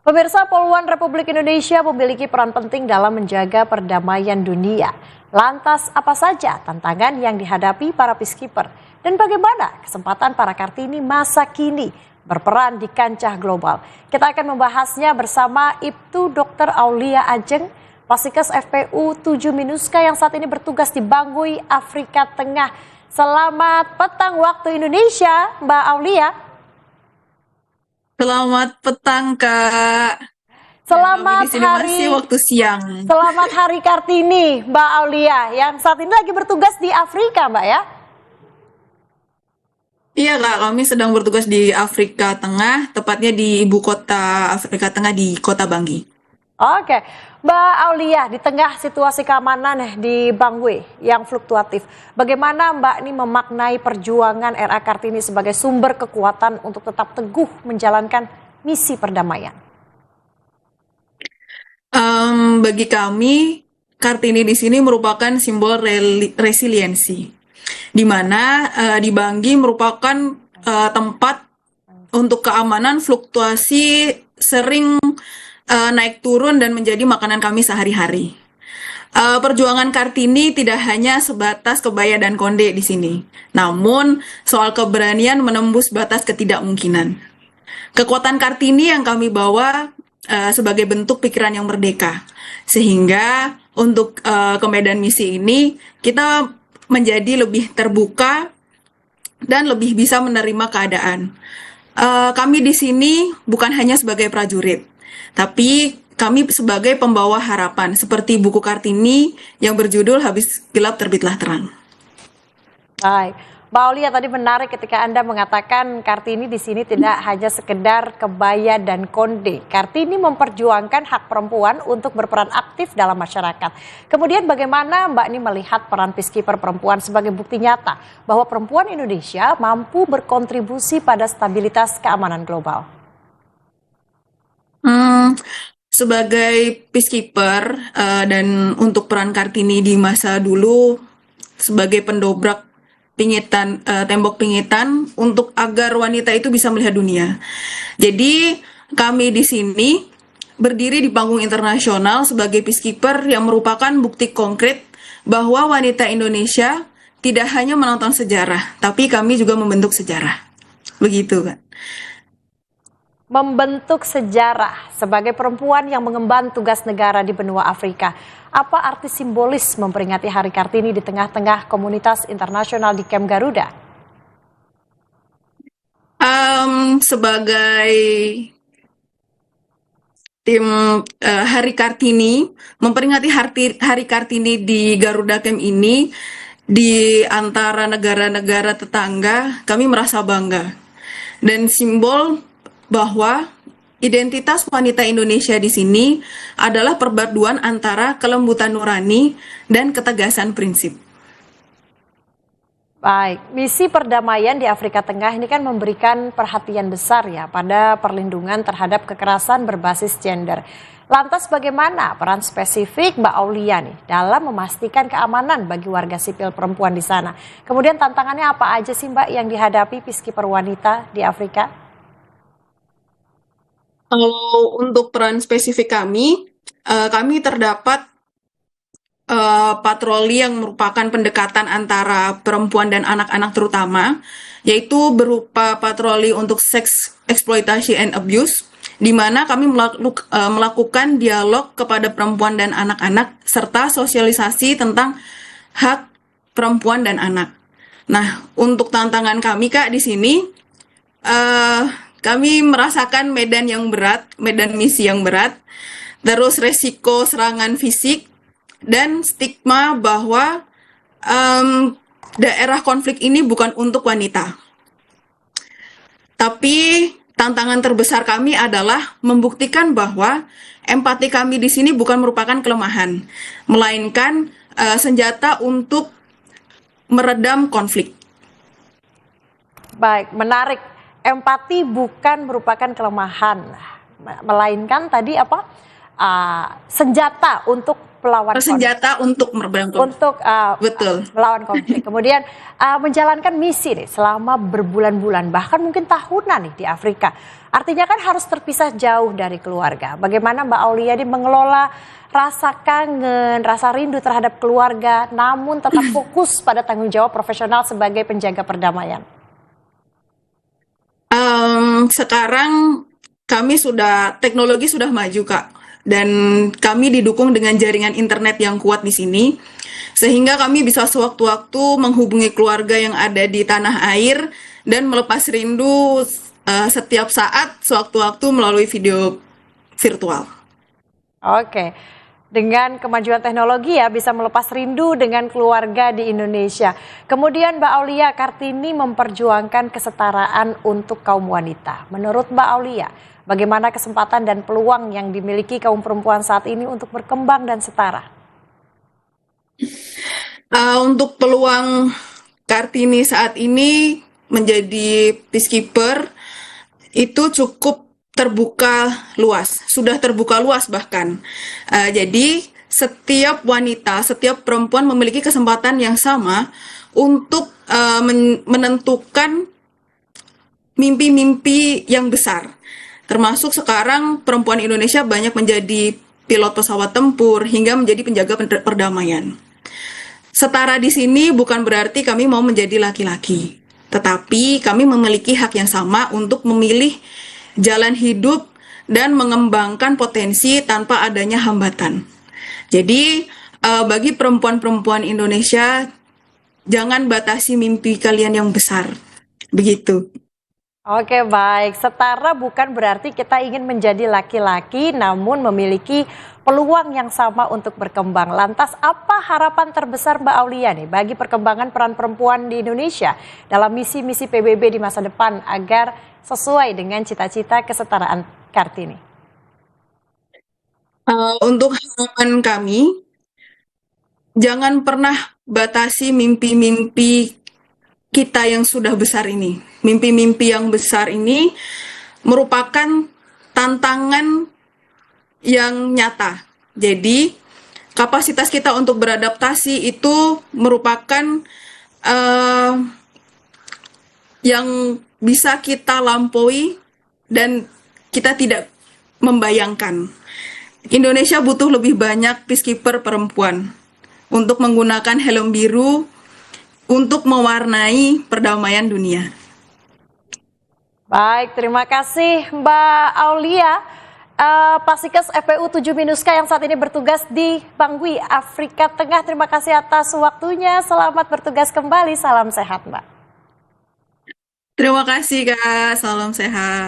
Pemirsa, Poluan Republik Indonesia memiliki peran penting dalam menjaga perdamaian dunia. Lantas, apa saja tantangan yang dihadapi para peacekeeper? Dan bagaimana kesempatan para Kartini masa kini berperan di kancah global? Kita akan membahasnya bersama Ibtu Dr. Aulia Ajeng, Vasikes FPU 7 Minuska yang saat ini bertugas di Bangui, Afrika Tengah. Selamat petang waktu Indonesia, Mbak Aulia. Selamat petang, Kak. Selamat Kami di sini masih waktu siang. Selamat Hari Kartini, Mbak Aulia, yang saat ini lagi bertugas di Afrika, Mbak ya? Iya, Kak, kami sedang bertugas di Afrika Tengah, tepatnya di ibu kota Afrika Tengah di Kota Bangui. Oke, Mbak Aulia, di tengah situasi keamanan di Bangui yang fluktuatif, bagaimana Mbak ini memaknai perjuangan RA Kartini sebagai sumber kekuatan untuk tetap teguh menjalankan misi perdamaian? Bagi kami, Kartini di sini merupakan simbol resiliensi, di mana di Bangui merupakan tempat untuk keamanan fluktuasi sering naik turun dan menjadi makanan kami sehari-hari. Perjuangan Kartini tidak hanya sebatas kebaya dan konde di sini, namun soal keberanian menembus batas ketidakmungkinan. Kekuatan Kartini yang kami bawa sebagai bentuk pikiran yang merdeka, sehingga untuk ke medan misi ini kita menjadi lebih terbuka dan lebih bisa menerima keadaan. Kami di sini bukan hanya sebagai prajurit, tapi kami sebagai pembawa harapan, seperti buku Kartini yang berjudul Habis Gelap Terbitlah Terang. Baik, Mbak Aulia, tadi menarik ketika Anda mengatakan Kartini di sini tidak hanya sekedar kebaya dan konde. Kartini memperjuangkan hak perempuan untuk berperan aktif dalam masyarakat. Kemudian bagaimana Mbak ini melihat peran peacekeeper perempuan sebagai bukti nyata bahwa perempuan Indonesia mampu berkontribusi pada stabilitas keamanan global? Sebagai peacekeeper dan untuk peran Kartini di masa dulu sebagai pendobrak tembok pingitan untuk agar wanita itu bisa melihat dunia. Jadi kami di sini berdiri di panggung internasional sebagai peacekeeper yang merupakan bukti konkret bahwa wanita Indonesia tidak hanya menonton sejarah, tapi kami juga membentuk sejarah. Begitu, kan? Membentuk sejarah sebagai perempuan yang mengemban tugas negara di benua Afrika. Apa arti simbolis memperingati Hari Kartini di tengah-tengah komunitas internasional di Camp Garuda? Sebagai tim Hari Kartini, memperingati Hari Kartini di Garuda Camp ini di antara negara-negara tetangga, kami merasa bangga. Dan simbol bahwa identitas wanita Indonesia di sini adalah perpaduan antara kelembutan nurani dan ketegasan prinsip. Baik, misi perdamaian di Afrika Tengah ini kan memberikan perhatian besar ya pada perlindungan terhadap kekerasan berbasis gender. Lantas bagaimana peran spesifik Mbak Aulia nih dalam memastikan keamanan bagi warga sipil perempuan di sana? Kemudian tantangannya apa aja sih Mbak yang dihadapi peacekeeper wanita di Afrika? Kalau untuk peran spesifik kami terdapat patroli yang merupakan pendekatan antara perempuan dan anak-anak terutama, yaitu berupa patroli untuk sex exploitation and abuse, di mana kami melakukan dialog kepada perempuan dan anak-anak serta sosialisasi tentang hak perempuan dan anak. Nah, untuk tantangan kami, Kak, di sini kami merasakan medan yang berat, medan misi yang berat, terus resiko serangan fisik, dan stigma bahwa daerah konflik ini bukan untuk wanita. Tapi tantangan terbesar kami adalah membuktikan bahwa empati kami di sini bukan merupakan kelemahan, melainkan senjata untuk meredam konflik. Baik, menarik. Empati bukan merupakan kelemahan, melainkan tadi senjata untuk melawan konflik. Bersenjata untuk meredam konflik. Untuk Betul. melawan konflik. Kemudian menjalankan misi nih selama berbulan-bulan, bahkan mungkin tahunan nih di Afrika. Artinya kan harus terpisah jauh dari keluarga. Bagaimana Mbak Aulia ini mengelola rasa kangen, rasa rindu terhadap keluarga, namun tetap fokus pada tanggung jawab profesional sebagai penjaga perdamaian? Sekarang teknologi sudah maju, Kak. Dan kami didukung dengan jaringan internet yang kuat di sini, sehingga kami bisa sewaktu-waktu menghubungi keluarga yang ada di tanah air dan melepas rindu setiap saat, sewaktu-waktu melalui video virtual. Oke, dengan kemajuan teknologi ya bisa melepas rindu dengan keluarga di Indonesia. Kemudian Mbak Aulia, Kartini memperjuangkan kesetaraan untuk kaum wanita. Menurut Mbak Aulia, bagaimana kesempatan dan peluang yang dimiliki kaum perempuan saat ini untuk berkembang dan setara? Untuk peluang Kartini saat ini menjadi peacekeeper itu cukup terbuka luas, sudah terbuka luas bahkan. Jadi setiap wanita, setiap perempuan memiliki kesempatan yang sama untuk menentukan mimpi-mimpi yang besar. Termasuk sekarang perempuan Indonesia banyak menjadi pilot pesawat tempur hingga menjadi penjaga perdamaian. Setara di sini bukan berarti kami mau menjadi laki-laki, tetapi kami memiliki hak yang sama untuk memilih jalan hidup dan mengembangkan potensi tanpa adanya hambatan. Jadi bagi perempuan-perempuan Indonesia, jangan batasi mimpi kalian yang besar. Begitu. Oke, baik. Setara bukan berarti kita ingin menjadi laki-laki namun memiliki peluang yang sama untuk berkembang. Lantas apa harapan terbesar Mbak Aulia nih bagi perkembangan peran perempuan di Indonesia dalam misi-misi PBB di masa depan agar sesuai dengan cita-cita kesetaraan Kartini? Untuk harapan kami, jangan pernah batasi mimpi-mimpi kita yang sudah besar ini. Mimpi-mimpi yang besar ini merupakan tantangan yang nyata. Jadi, kapasitas kita untuk beradaptasi itu merupakan yang bisa kita lampaui dan kita tidak membayangkan. Indonesia butuh lebih banyak peacekeeper perempuan untuk menggunakan helm biru untuk mewarnai perdamaian dunia. Baik, terima kasih Mbak Aulia, Pasikes FPU 7-K yang saat ini bertugas di Bangui, Afrika Tengah. Terima kasih atas waktunya, selamat bertugas kembali, salam sehat Mbak. Terima kasih Kak, salam sehat.